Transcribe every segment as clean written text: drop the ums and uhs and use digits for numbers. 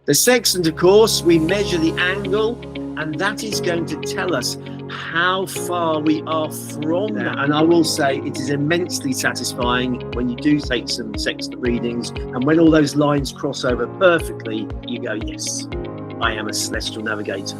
The sextant, of course, we measure the angle, and that is going to tell us how far we are from that. And I will say it is immensely satisfying when you do take some sextant readings, and when all those lines cross over perfectly, you go, yes, I am a celestial navigator.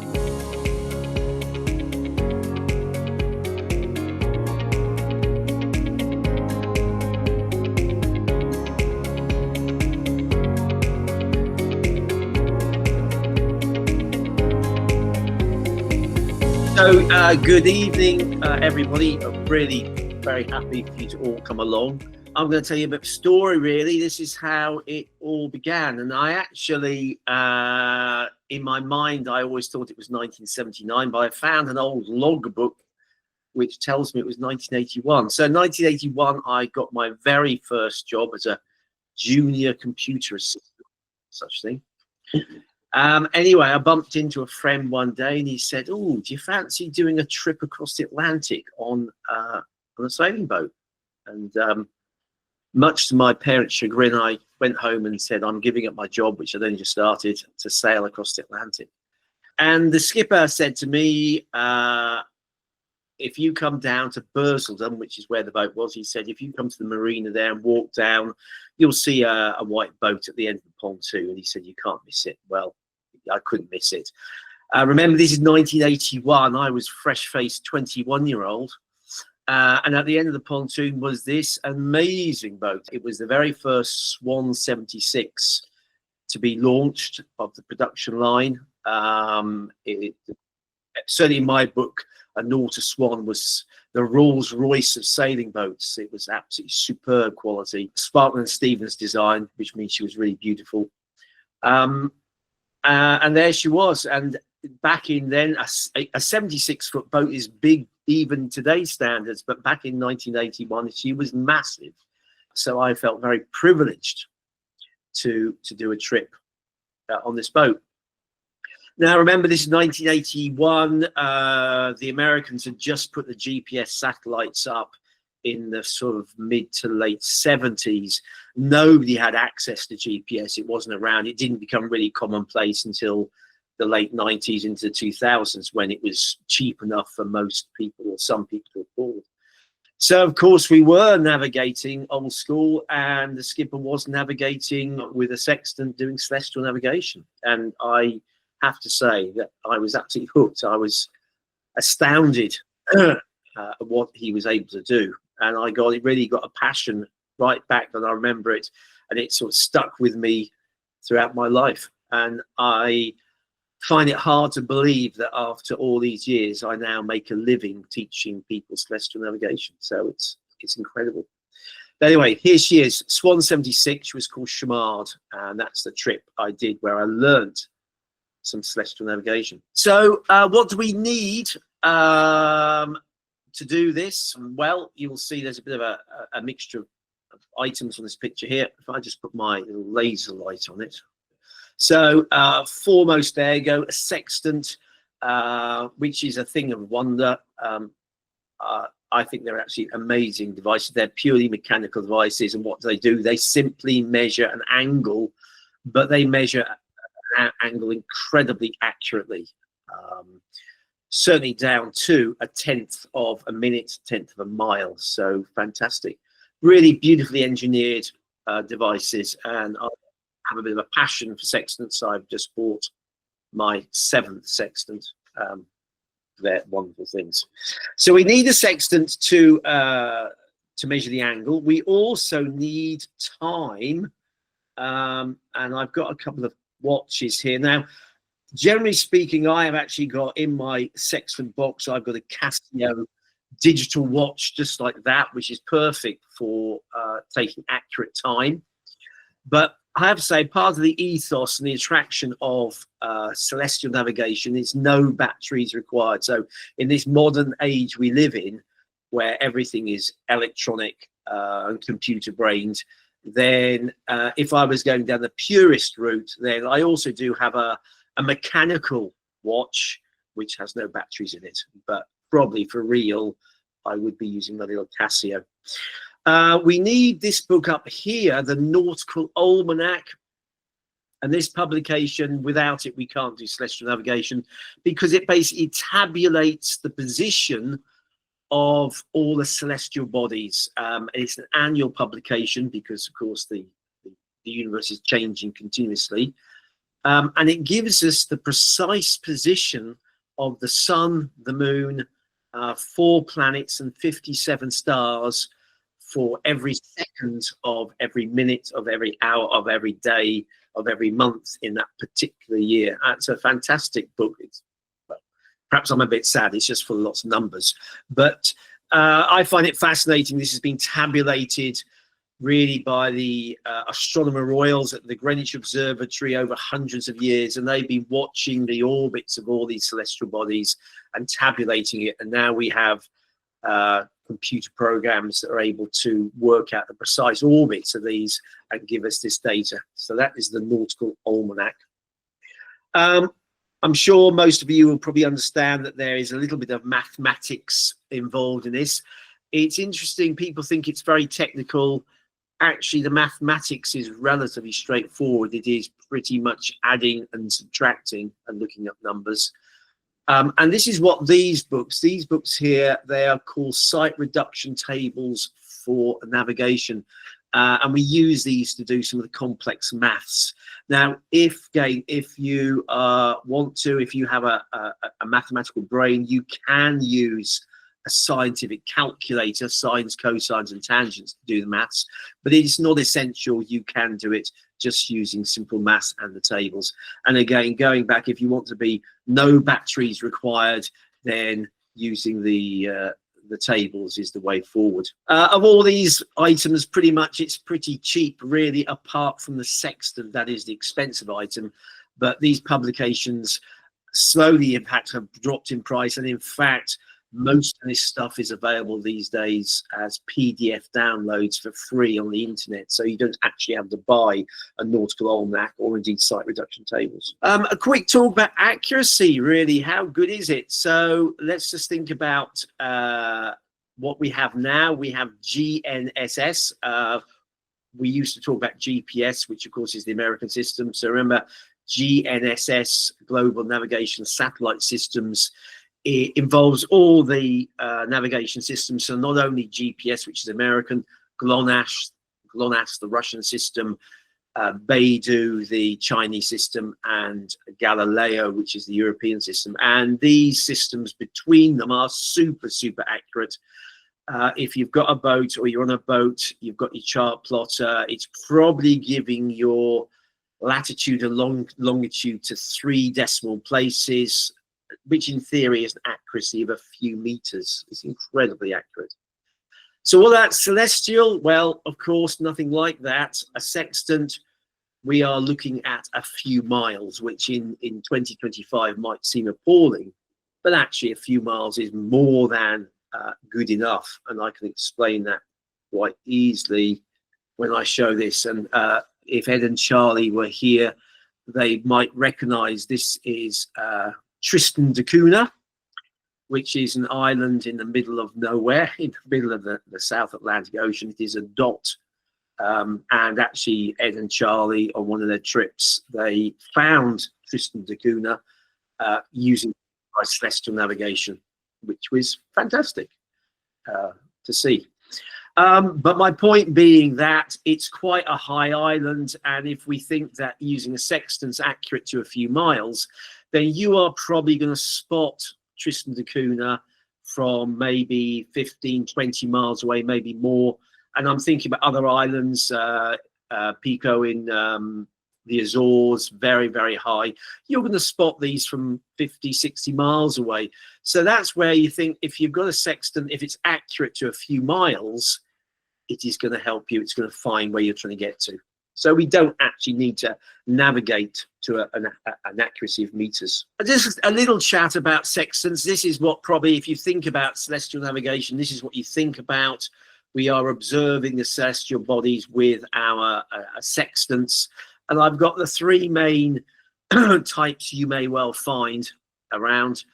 So good evening, everybody. I'm really very happy for you to all come along. I'm going to tell you a bit of a story, really. This is how it all began. And I actually, in my mind, I always thought it was 1979, but I found an old logbook which tells me it was 1981. So 1981, I got my very first job as a junior computer assistant, such thing. Anyway, I bumped into a friend one day and he said, "Oh, do you fancy doing a trip across the Atlantic on a sailing boat?" And much to my parents' chagrin, I went home and said, "I'm giving up my job, which I'd only just started, to sail across the Atlantic." And the skipper said to me, "If you come down to Bursledon," which is where the boat was, he said, "if you come to the marina there and walk down, you'll see a white boat at the end of the pontoon." And he said, "You can't miss it." Well, I couldn't miss it. Remember, this is 1981. I was fresh-faced 21-year-old. And at the end of the pontoon was this amazing boat. It was the very first Swan 76 to be launched of the production line. Certainly in my book, a Nauta Swan was the Rolls-Royce of sailing boats. It was absolutely superb quality. Sparkman & Stevens design, which means she was really beautiful. And there she was. And back in then, a 76-foot boat is big even today's standards, but back in 1981, she was massive. So I felt very privileged to do a trip on this boat. Now, remember, this is 1981. The Americans had just put the GPS satellites up in the sort of mid to late 70s. Nobody had access to GPS. It wasn't around. It didn't become really commonplace until the late 90s into the 2000s, when it was cheap enough for most people, or some people, to afford. So, of course, we were navigating old school, and the skipper was navigating with a sextant doing celestial navigation. And I have to say that I was absolutely hooked. I was astounded at what he was able to do. And I really got a passion right back, and I remember it, and it sort of stuck with me throughout my life. And I find it hard to believe that after all these years, I now make a living teaching people celestial navigation. So it's incredible. But anyway, here she is, Swan 76. She was called Chamard, and that's the trip I did where I learned some celestial navigation. So what do we need to do this? Well, you will see there's a bit of a mixture of items on this picture here. If I just put my little laser light on it. So foremost, there you go, a sextant, which is a thing of wonder. I think they're actually amazing devices. They're purely mechanical devices, and what do? They simply measure an angle, but they measure an angle incredibly accurately. Certainly down to a tenth of a minute, tenth of a mile. So fantastic. Really beautifully engineered devices. And I have a bit of a passion for sextants. I've just bought my 7th sextant. They're wonderful things. So we need a sextant to measure the angle. We also need time. And I've got a couple of watches here. Now, generally speaking, I have actually got in my sextant box, I've got a Casio digital watch just like that, which is perfect for taking accurate time. But I have to say, part of the ethos and the attraction of celestial navigation is no batteries required. So in this modern age we live in, where everything is electronic and computer brained, then if I was going down the purist route, then I also do have a mechanical watch which has no batteries in it, but probably for real I would be using the little Casio. We need this book up here, the Nautical Almanac. And this publication, without it, we can't do celestial navigation, because it basically tabulates the position of all the celestial bodies. It's an annual publication because, of course, the universe is changing continuously. And it gives us the precise position of the sun, the moon, 4 planets and 57 stars for every second of every minute of every hour of every day of every month in that particular year. It's a fantastic book. Well, perhaps I'm a bit sad, it's just full of lots of numbers, but I find it fascinating. This has been tabulated really by the Astronomer Royals at the Greenwich Observatory over hundreds of years, and they've been watching the orbits of all these celestial bodies and tabulating it, and now we have computer programs that are able to work out the precise orbits of these and give us this data. So that is the Nautical Almanac. I'm sure most of you will probably understand that there is a little bit of mathematics involved in this. It's interesting, people think it's very technical. Actually, the mathematics is relatively straightforward. It is pretty much adding and subtracting and looking up numbers. And this is what these books here, they are called sight reduction tables for navigation. And we use these to do some of the complex maths. Now, if you want to, if you have a mathematical brain, you can use a scientific calculator, sines, cosines, and tangents to do the maths, but it's not essential. You can do it just using simple maths and the tables. And again, going back, if you want to be no batteries required, then using the tables is the way forward. Of all these items, pretty much it's pretty cheap, really, apart from the Sextant. That is the expensive item. But these publications slowly, in fact, have dropped in price. And in fact, most of this stuff is available these days as PDF downloads for free on the internet, so you don't actually have to buy a nautical almanac or indeed sight reduction tables. A quick talk about accuracy, really. How good is it? So let's just think about what we have now. We have GNSS. We used to talk about GPS, which of course is the American system. So remember, GNSS, Global Navigation Satellite Systems. It involves all the navigation systems, so not only GPS, which is American, GLONASS, the Russian system, Beidou, the Chinese system, and Galileo, which is the European system. And these systems between them are super, super accurate. If you've got a boat or you're on a boat, you've got your chart plotter, it's probably giving your latitude and longitude to 3 decimal places, which in theory is an accuracy of a few meters. It's incredibly accurate. So all that celestial, well, of course, nothing like that. A sextant, we are looking at a few miles, which in 2025 might seem appalling, but actually a few miles is more than good enough. And I can explain that quite easily when I show this. And if Ed and Charlie were here, they might recognize this is Tristan da Cunha, which is an island in the middle of nowhere, in the middle of the South Atlantic Ocean. It is a dot. And actually, Ed and Charlie, on one of their trips, they found Tristan da Cunha using celestial navigation, which was fantastic to see. But my point being that it's quite a high island, and if we think that using a sextant's accurate to a few miles, then you are probably going to spot Tristan da Cunha from maybe 15, 20 miles away, maybe more. And I'm thinking about other islands, Pico in the Azores, very, very high. You're going to spot these from 50, 60 miles away. So that's where you think if you've got a sextant, if it's accurate to a few miles, it is going to help you. It's going to find where you're trying to get to. So we don't actually need to navigate to an accuracy of meters. Just a little chat about sextants. This is what probably, if you think about celestial navigation, this is what you think about. We are observing the celestial bodies with our sextants. And I've got the 3 main types you may well find around.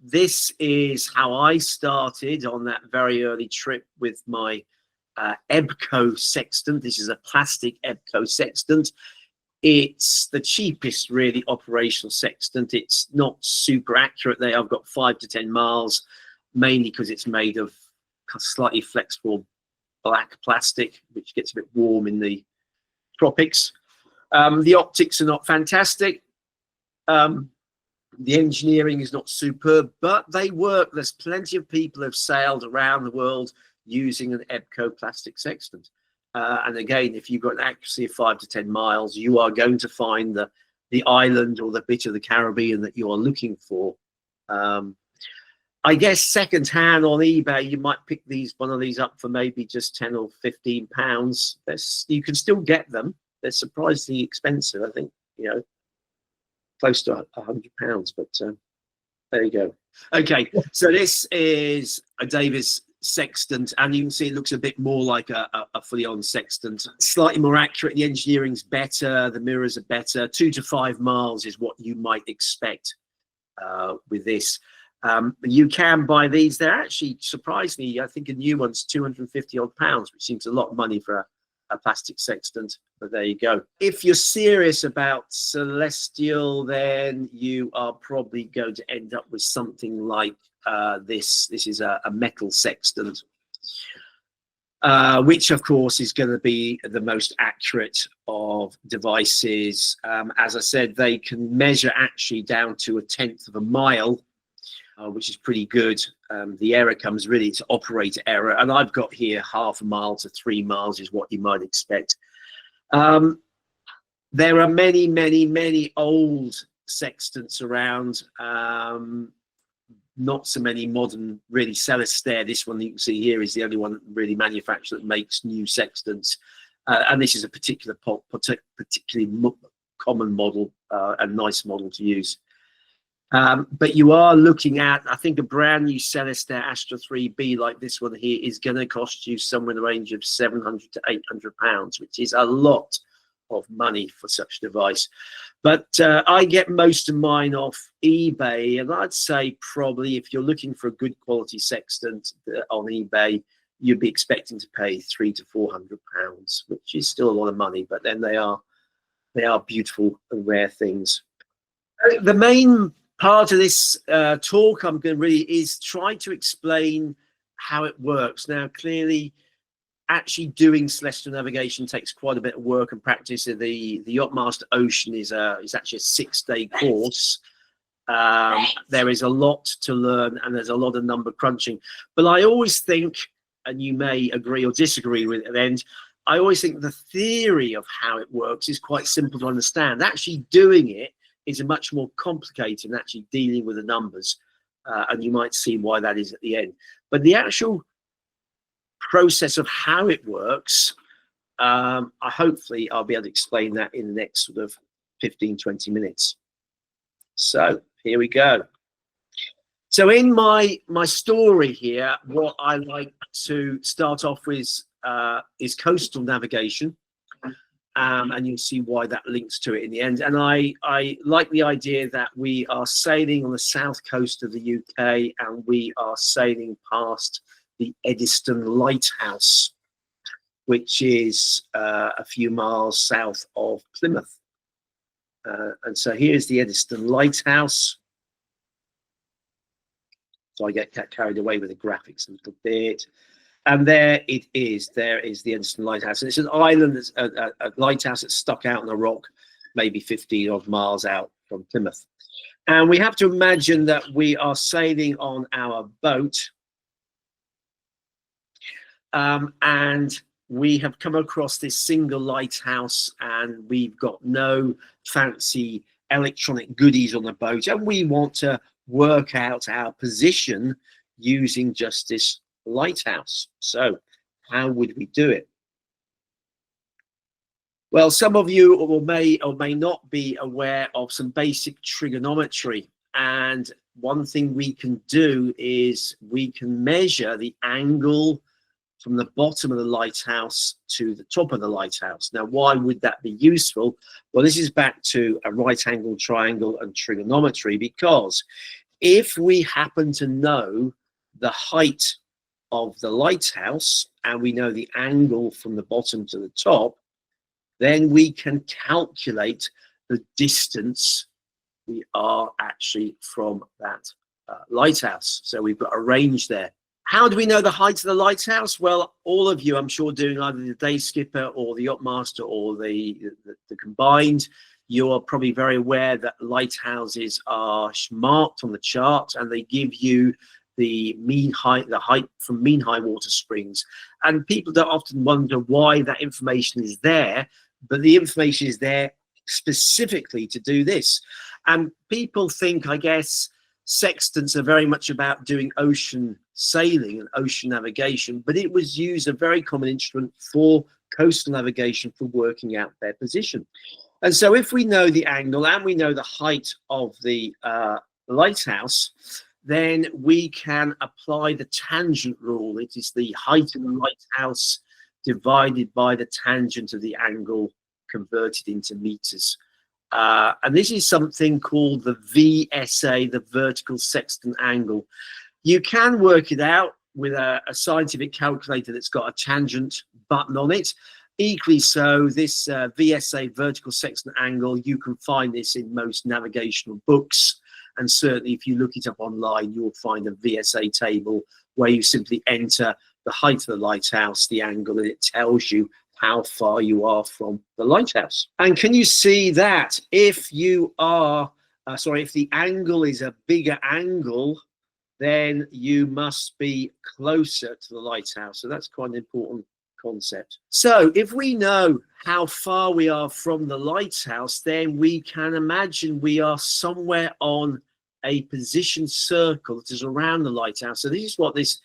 This is how I started on that very early trip with my EBCO sextant. This is a plastic EBCO sextant. It's the cheapest really operational sextant. It's not super accurate. I've got 5 to 10 miles, mainly because it's made of slightly flexible black plastic, which gets a bit warm in the tropics. The optics are not fantastic. The engineering is not superb, but they work. There's plenty of people who have sailed around the world using an EBCO plastic sextant. And again, if you've got an accuracy of 5 to 10 miles, you are going to find the island or the bit of the Caribbean that you are looking for. I guess second-hand on eBay, you might pick one of these up for maybe just 10 or 15 pounds. You can still get them. They're surprisingly expensive, I think, close to £100, but there you go. Okay, so this is a Davis sextant, and you can see it looks a bit more like a fully on sextant, slightly more accurate. The engineering's better, the mirrors are better. 2 to 5 miles is what you might expect with this. You can buy these. They're actually, surprisingly, I think a new one's 250 odd pounds, which seems a lot of money for a plastic sextant, but there you go. If you're serious about celestial, then you are probably going to end up with something like this. This is a metal sextant, which of course is going to be the most accurate of devices. As I said, they can measure actually down to 1/10 of a mile, which is pretty good. The error comes really to operator error, and I've got here 1/2 mile to 3 miles is what you might expect. There are many old sextants around. Not so many modern, really. Saintair, this one that you can see here, is the only one really manufacturer that makes new sextants, and this is a particularly common model, a nice model to use. But you are looking at, I think, a brand new Saintair Astra 3B like this one here is going to cost you somewhere in the range of 700 to 800 pounds, which is a lot of money for such a device. But I get most of mine off eBay, and I'd say probably if you're looking for a good quality sextant on eBay, you'd be expecting to pay 300 to 400 pounds, which is still a lot of money, but then they are beautiful and rare things. The main part of this talk I'm going to really is try to explain how it works. Now, clearly, actually doing celestial navigation takes quite a bit of work and practice. The Yachtmaster Ocean is actually a 6-day course. There is a lot to learn, and there's a lot of number crunching. But I always think, and you may agree or disagree with it, and I always think the theory of how it works is quite simple to understand. Actually doing it is much more complicated than actually dealing with the numbers, and you might see why that is at the end. But the actual process of how it works, hopefully I'll be able to explain that in the next sort of 15-20 minutes. So here we go. So in my story here, what I like to start off with is coastal navigation. And you'll see why that links to it in the end. And I like the idea that we are sailing on the south coast of the UK, and we are sailing past the Eddystone Lighthouse, which is a few miles south of Plymouth. And so here's the Eddystone Lighthouse. So I get carried away with the graphics a little bit. And there it is. There is the Eddystone Lighthouse. And it's an island, that's a lighthouse that's stuck out on a rock, maybe 15 odd miles out from Plymouth. And we have to imagine that we are sailing on our boat. And we have come across this single lighthouse, and we've got no fancy electronic goodies on the boat. And we want to work out our position using just this lighthouse. So how would we do it? Well, some of you may or may not be aware of some basic trigonometry, and one thing we can do is we can measure the angle from the bottom of the lighthouse to the top of the lighthouse. Now, why would that be useful? Well, this is back to a right-angled triangle and trigonometry, because if we happen to know the height of the lighthouse and we know the angle from the bottom to the top, then we can calculate the distance we are actually from that lighthouse. So we've got a range there. How do we know the height of the lighthouse? Well, all of you, I'm sure, doing either the day skipper or the yacht master or the combined, you are probably very aware that lighthouses are marked on the chart, and they give you the mean height, the height from mean high water springs. And people don't often wonder why that information is there, but the information is there specifically to do this. And people think, I guess, sextants are very much about doing ocean sailing and ocean navigation, but it was used, a very common instrument for coastal navigation, for working out their position. And so if we know the angle and we know the height of the lighthouse, then we can apply the tangent rule. It is the height of the lighthouse divided by the tangent of the angle converted into meters. And this is something called the VSA, the vertical sextant angle. You can work it out with a scientific calculator that's got a tangent button on it. Equally so, this VSA, vertical sextant angle, you can find this in most navigational books. And certainly if you look it up online, you'll find a VSA table where you simply enter the height of the lighthouse, the angle, and it tells you how far you are from the lighthouse. And can you see that if you are, if the angle is a bigger angle, then you must be closer to the lighthouse. So that's quite an important concept. So if we know how far we are from the lighthouse, then we can imagine we are somewhere on a position circle that is around the lighthouse. So this is what this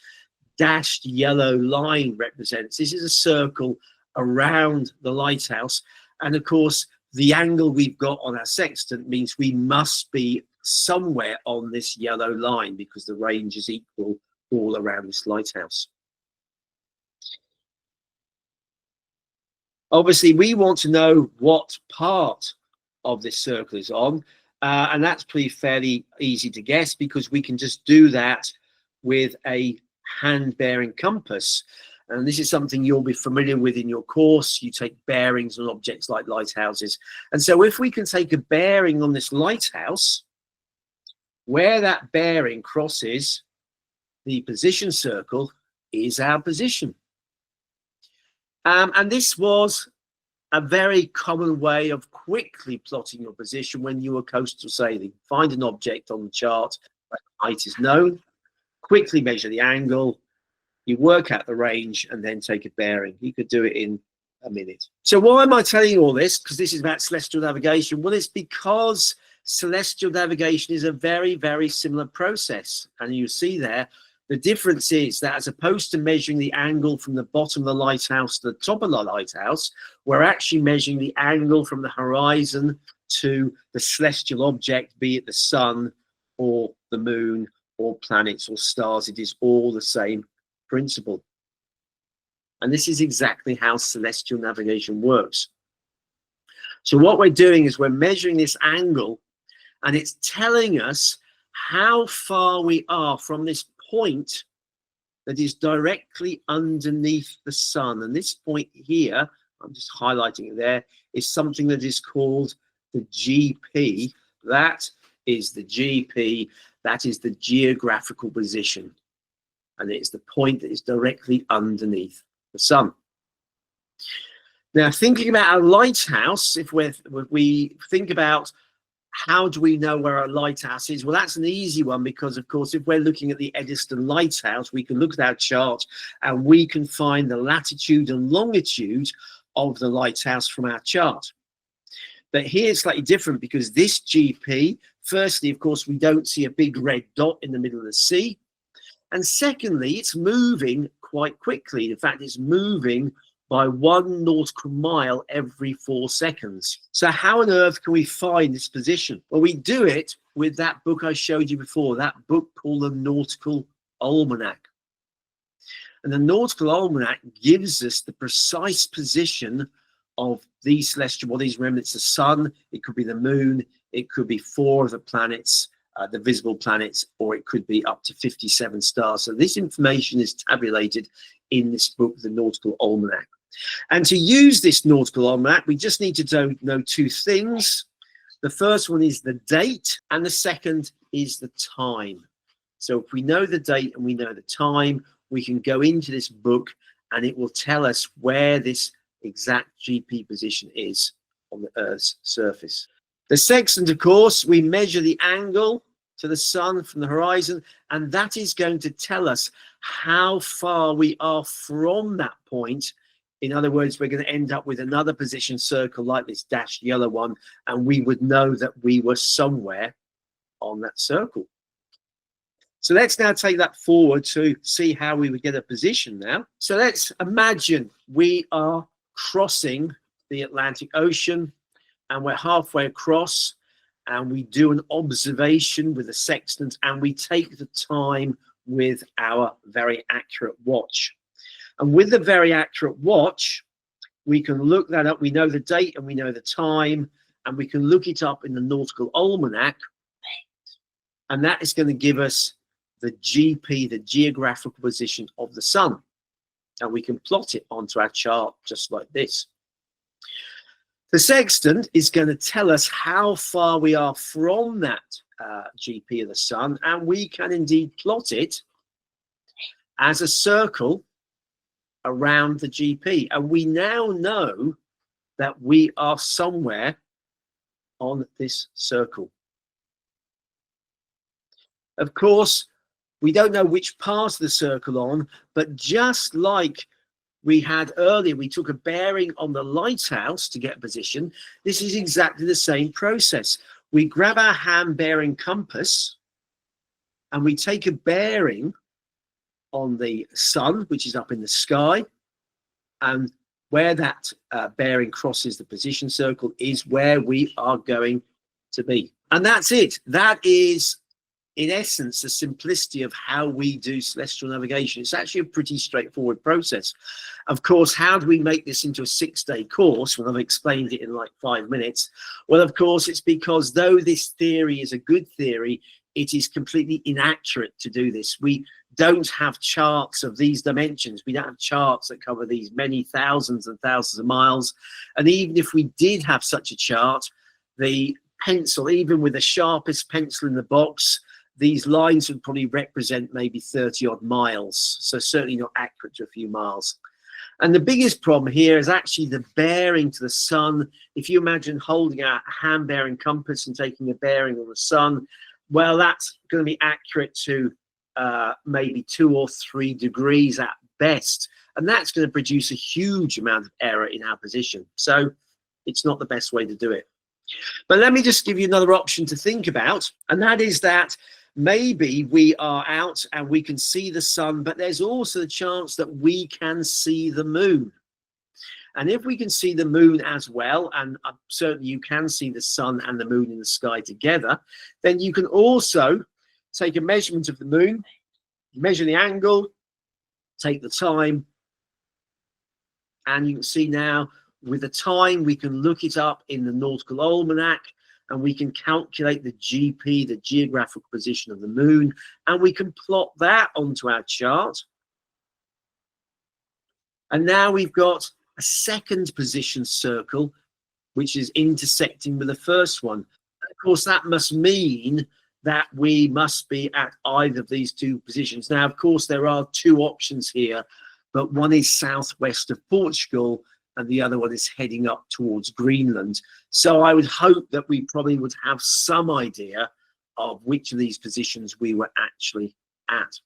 dashed yellow line represents. This is a circle around the lighthouse, and of course the angle we've got on our sextant means we must be somewhere on this yellow line, because the range is equal all around this lighthouse. Obviously we want to know what part of this circle is on, and that's pretty fairly easy to guess, because we can just do that with a hand bearing compass. And this is something you'll be familiar with in your course. You take bearings on objects like lighthouses. And so if we can take a bearing on this lighthouse, where that bearing crosses the position circle is our position. And this was a very common way of quickly plotting your position when you were coastal sailing. Find an object on the chart where the height is known, quickly measure the angle, you work out the range, and then take a bearing. You could do it in a minute. So why am I telling you all this? Because this is about celestial navigation. Well, it's because celestial navigation is a very, very similar process. And you see there, the difference is that as opposed to measuring the angle from the bottom of the lighthouse to the top of the lighthouse, we're actually measuring the angle from the horizon to the celestial object, be it the sun or the moon or planets or stars. It is all the same principle. And this is exactly how celestial navigation works. So what we're doing is we're measuring this angle, and it's telling us how far we are from this point that is directly underneath the sun. And this point here, I'm just highlighting it there, is something that is called the GP. That is the GP, that is the geographical position. And it's the point that is directly underneath the sun. Now, thinking about a lighthouse, if we think about how do we know where a lighthouse is, well, that's an easy one, because, of course, if we're looking at the Eddystone Lighthouse, we can look at our chart and we can find the latitude and longitude of the lighthouse from our chart. But here it's slightly different, because this GP, firstly, of course, we don't see a big red dot in the middle of the sea. And secondly, it's moving quite quickly. In fact, it's moving by 1 nautical mile every 4 seconds. So how on earth can we find this position? Well, we do it with that book I showed you before, that book called the Nautical Almanac. And the Nautical Almanac gives us the precise position of these celestial bodies. Remember, it's the sun, it could be the moon, it could be 4 of the planets, the visible planets, or it could be up to 57 stars. So this information is tabulated in this book, the Nautical Almanac. And to use this nautical almanac, we just need to know two things. The first one is the date, and the second is the time. So if we know the date and we know the time, we can go into this book and it will tell us where this exact GP position is on the Earth's surface. The sextant, of course, we measure the angle to the sun from the horizon, and that is going to tell us how far we are from that point. In other words, we're going to end up with another position circle like this dashed yellow one, and we would know that we were somewhere on that circle. So let's now take that forward to see how we would get a position now. So let's imagine we are crossing the Atlantic Ocean and we're halfway across, and we do an observation with the sextant and we take the time with our very accurate watch. And with the very accurate watch, we can look that up. We know the date and we know the time, and we can look it up in the nautical almanac, and that is going to give us the GP, the geographical position of the sun. And we can plot it onto our chart just like this. The sextant is going to tell us how far we are from that GP of the sun, and we can indeed plot it as a circle around the GP. And we now know that we are somewhere on this circle. Of course, we don't know which part of the circle on, but just like we had earlier, we took a bearing on the lighthouse to get a position. This is exactly the same process. We grab our hand bearing compass and we take a bearing on the sun, which is up in the sky, and where that bearing crosses the position circle is where we are going to be. And that's it. That is, in essence, the simplicity of how we do celestial navigation. It's actually a pretty straightforward process. Of course, how do we make this into a 6-day course when I've explained it in like 5 minutes? Well, of course, it's because though this theory is a good theory, it is completely inaccurate to do this. We don't have charts of these dimensions. We don't have charts that cover these many thousands and thousands of miles. And even if we did have such a chart, the pencil, even with the sharpest pencil in the box, these lines would probably represent maybe 30 odd miles. So certainly not accurate to a few miles. And the biggest problem here is actually the bearing to the sun. If you imagine holding a hand bearing compass and taking a bearing on the sun, well, that's going to be accurate to maybe 2 or 3 degrees at best. And that's going to produce a huge amount of error in our position. So it's not the best way to do it. But let me just give you another option to think about, and that is that maybe we are out and we can see the sun, but there's also the chance that we can see the moon. And if we can see the moon as well, and certainly you can see the sun and the moon in the sky together, then you can also take a measurement of the moon, measure the angle, take the time, and you can see now with the time we can look it up in the nautical almanac, and we can calculate the GP, the geographical position of the moon, and we can plot that onto our chart. And now we've got a second position circle, which is intersecting with the first one. And of course, that must mean that we must be at either of these two positions. Now, of course, there are 2 options here, but one is southwest of Portugal, and the other one is heading up towards Greenland. So I would hope that we probably would have some idea of which of these positions we were actually at.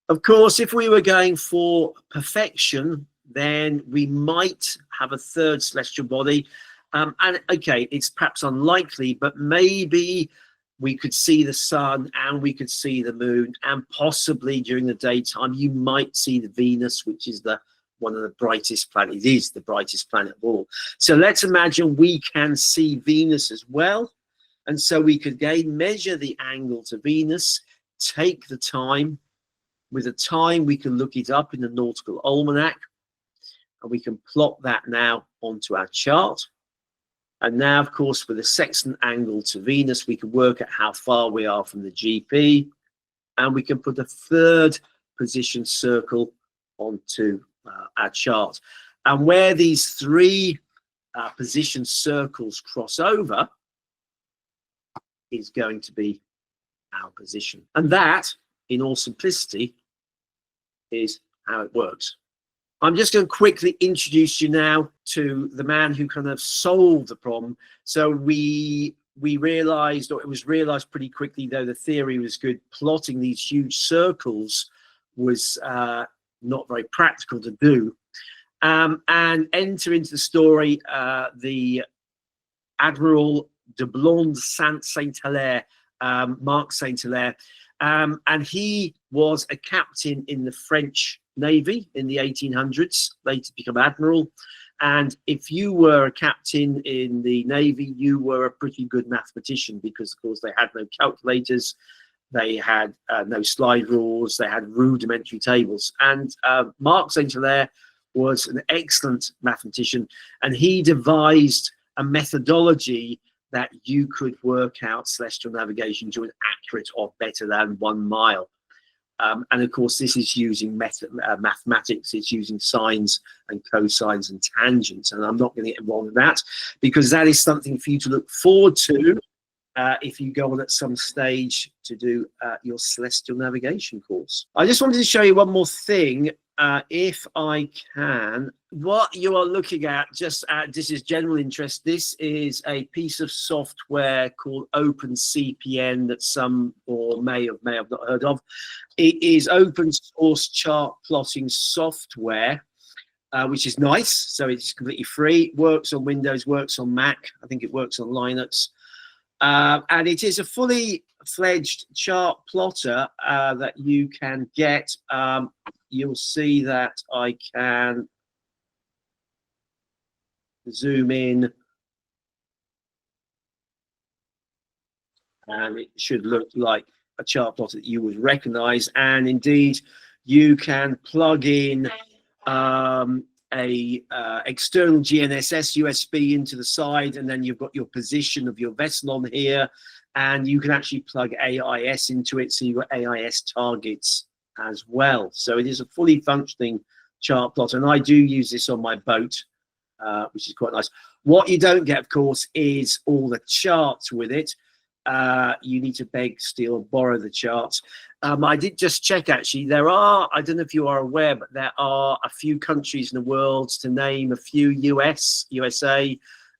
Of course, if we were going for perfection, then we might have a third celestial body. And okay, it's perhaps unlikely, but maybe we could see the sun and we could see the moon, and possibly during the daytime, you might see the Venus, which is one of the brightest planets. It is the brightest planet of all. So let's imagine we can see Venus as well. And so we could again measure the angle to Venus, take the time. With the time, we can look it up in the nautical almanac, and we can plot that now onto our chart. And now, of course, with the sextant angle to Venus, we can work out how far we are from the GP, and we can put a third position circle onto our chart. And where these three position circles cross over is going to be our position. And that, in all simplicity, is how it works. I'm just going to quickly introduce you now to the man who kind of solved the problem. So we realized, or it was realized pretty quickly, though the theory was good, plotting these huge circles was not very practical to do. And enter into the story the Admiral de Blonde Saint-Hilaire, Marc Saint-Hilaire, and he was a captain in the French Navy in the 1800s, later become admiral. And if you were a captain in the Navy, you were a pretty good mathematician, because of course they had no calculators, they had no slide rules, they had rudimentary tables. And Marc Saint-Hilaire was an excellent mathematician, and he devised a methodology that you could work out celestial navigation to an accurate or better than 1 mile. And of course, this is using mathematics. It's using sines and cosines and tangents. And I'm not going to get involved in that, because that is something for you to look forward to if you go on at some stage to do your celestial navigation course. I just wanted to show you one more thing, if I can. What you are looking at, this is general interest. This is a piece of software called OpenCPN that some or may have not heard of. It is open source chart plotting software, which is nice. So it's completely free. Works on Windows, works on Mac. I think it works on Linux. And it is a fully fledged chart plotter that you can get. You'll see that I can zoom in, and it should look like a chart plotter that you would recognize. And indeed, you can plug in a external GNSS USB into the side, and then you've got your position of your vessel on here, and you can actually plug AIS into it, so you've got AIS targets as well. So it is a fully functioning chart plotter, and I do use this on my boat, which is quite nice. What you don't get, of course, is all the charts with it. You need to beg, steal, borrow the charts. I did just check, actually. There are, I don't know if you are aware, but there are a few countries in the world, to name a few: USA,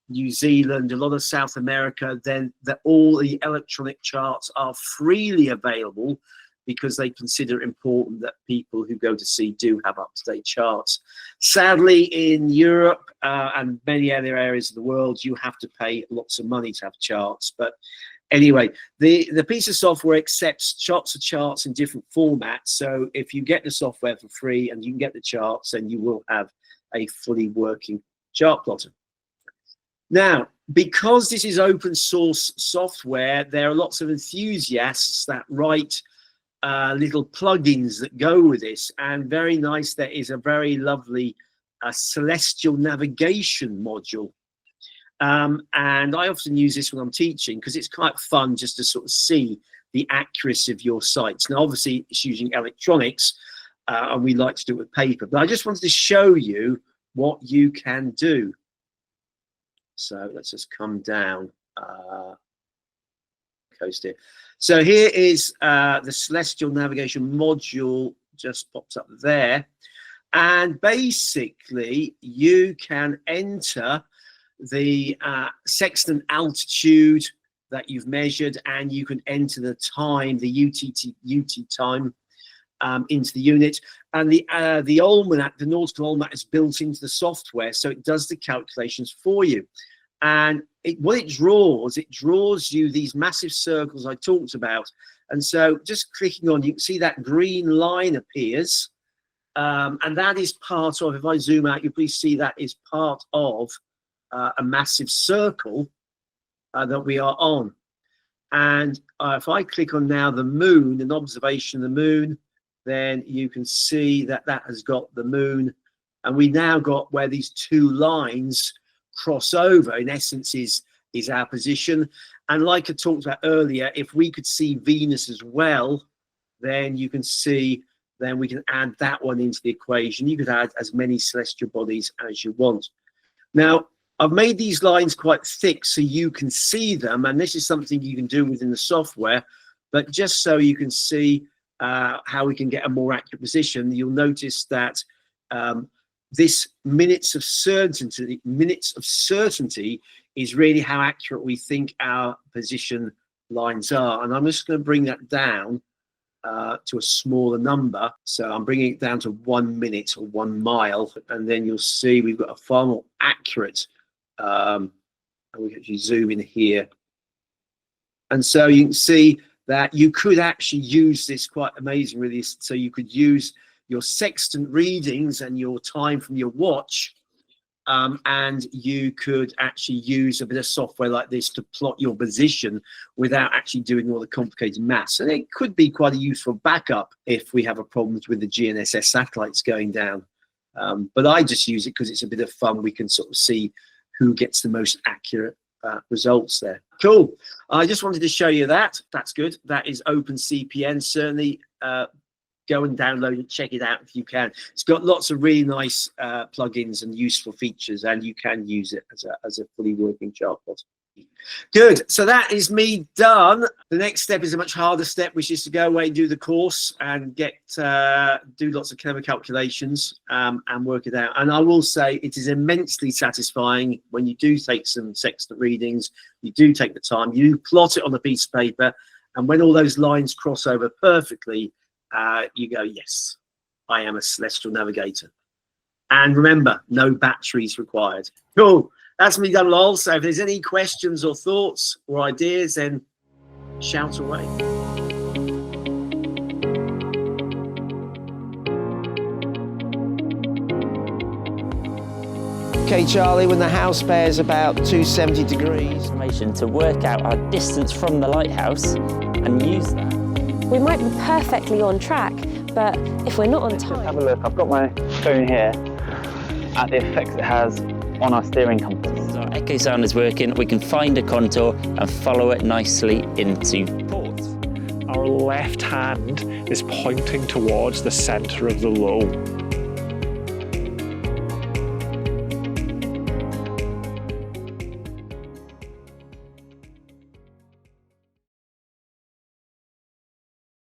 New Zealand, a lot of South America, then that all the electronic charts are freely available, because they consider it important that people who go to sea do have up-to-date charts. Sadly, in Europe and many other areas of the world, you have to pay lots of money to have charts. But anyway, the piece of software accepts lots of charts in different formats. So if you get the software for free and you can get the charts, then you will have a fully working chart plotter. Now, because this is open source software, there are lots of enthusiasts that write little plugins that go with this, and very nice. There is a very lovely celestial navigation module, and I often use this when I'm teaching, because it's quite fun just to sort of see the accuracy of your sites. Now, obviously, it's using electronics, and we like to do it with paper, but I just wanted to show you what you can do. So let's just come down. Coast here. So here is the celestial navigation module, just pops up there, and basically you can enter the sextant altitude that you've measured, and you can enter the time, the UT time, into the unit, and the almanac, the nautical almanac, is built into the software, so it does the calculations for you. And what it draws you these massive circles I talked about. And so just clicking on, you can see that green line appears, and that is part of, if I zoom out, you please see that is part of a massive circle that we are on. And if I click on now the moon, an observation of the moon, then you can see that that has got the moon, and we now got where these two lines cross over, in essence, is our position. And like I talked about earlier, if we could see Venus as well, then you can see then we can add that one into the equation. You could add as many celestial bodies as you want. Now, I've made these lines quite thick so you can see them, and this is something you can do within the software, but just so you can see how we can get a more accurate position, you'll notice that this minutes of certainty is really how accurate we think our position lines are. And I'm just going to bring that down to a smaller number. So I'm bringing it down to 1 minute or 1 mile, and then you'll see we've got a far more accurate, and we can actually zoom in here. And so you can see that you could actually use this quite amazing, really. So you could use your sextant readings and your time from your watch, and you could actually use a bit of software like this to plot your position without actually doing all the complicated maths. And it could be quite a useful backup if we have a problem with the GNSS satellites going down. But I just use it because it's a bit of fun. We can sort of see who gets the most accurate results there. Cool. I just wanted to show you that. That's good. That is OpenCPN. Certainly go and download it, check it out if you can. It's got lots of really nice plugins and useful features, and you can use it as a fully working chart plot. Good. So that is me done. The next step is a much harder step, which is to go away and do the course and get do lots of clever calculations and work it out. And I will say it is immensely satisfying when you do take some sextant readings, you do take the time, you plot it on a piece of paper, and when all those lines cross over perfectly, you go, yes, I am a celestial navigator. And remember, no batteries required. Cool. That's me done, lol. So if there's any questions or thoughts or ideas, then shout away. Okay, Charlie, when the house bears about 270 degrees. Information to work out our distance from the lighthouse and use that. We might be perfectly on track, but if we're not on time... Have a look, I've got my phone here at the effects it has on our steering compass. So our echo sound is working, we can find a contour and follow it nicely into port. Our left hand is pointing towards the centre of the lull.